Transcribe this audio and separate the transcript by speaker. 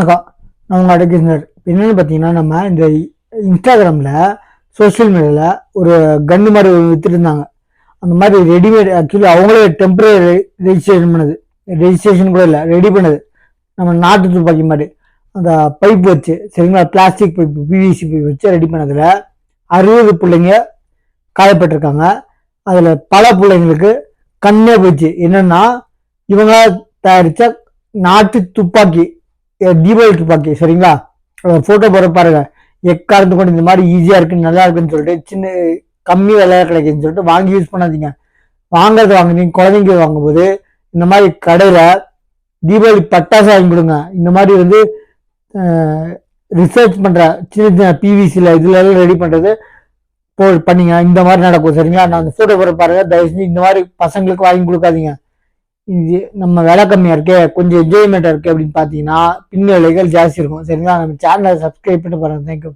Speaker 1: வணக்கம். நான் உங்கள் அடக்கினர். என்னென்னு பார்த்தீங்கன்னா, நம்ம இந்த இன்ஸ்டாகிராமில் சோஷியல் மீடியாவில் ஒரு கன்று மாதிரி வித்துட்டு இருந்தாங்க. அந்த மாதிரி ரெடிமேட் ஆக்சுவலி அவங்களே டெம்பரரி ரெஜிஸ்ட்ரேஷன் கூட இல்லை, ரெடி பண்ணது. நம்ம நாட்டு துப்பாக்கி மாதிரி அந்த பைப் வச்சு, சரிங்களா, பிளாஸ்டிக் பைப், பிவிசி பைப் வச்சு ரெடி பண்ணதில் 60 பிள்ளைங்க காயப்பட்டிருக்காங்க. அதில் பல பிள்ளைங்களுக்கு கண்ணே போச்சு. என்னன்னா, இவங்க தயாரித்த நாட்டு துப்பாக்கி, தீபாவளி துப்பாக்கி, சரிங்களா. போட்டோ போட பாருங்க. எக்காரத்து கொண்டு இந்த மாதிரி ஈஸியா இருக்கு, நல்லா இருக்குன்னு சொல்லிட்டு, சின்ன கம்மி விலையா கிடைக்குன்னு சொல்லிட்டு வாங்கி யூஸ் பண்ணாதீங்க. வாங்குறீங்க குழந்தைங்க வாங்கும்போது இந்த மாதிரி கடையில தீபாவளி பட்டாசு வாங்கி கொடுங்க. இந்த மாதிரி ரிசர்ச் பண்ற சின்ன சின்ன பிவிசில இதுல எல்லாம் ரெடி பண்றது பண்ணீங்க, இந்த மாதிரி நடக்கும், சரிங்களா. நான் அந்த போட்டோ போட பாருங்க. தயவு செஞ்சு இந்த மாதிரி பசங்களுக்கு வாங்கி கொடுக்காதீங்க. இது நம்ம விலை கம்மியா இருக்கு, கொஞ்சம் என்ஜாய்மெண்டா இருக்கு அப்படின்னு பாத்தீங்கன்னா பின் விலைகள் ஜாஸ்தி இருக்கும், சரிங்களா. நம்ம சேனலை சப்ஸ்கிரைப் பண்ணி பாருங்க. தேங்க்யூ.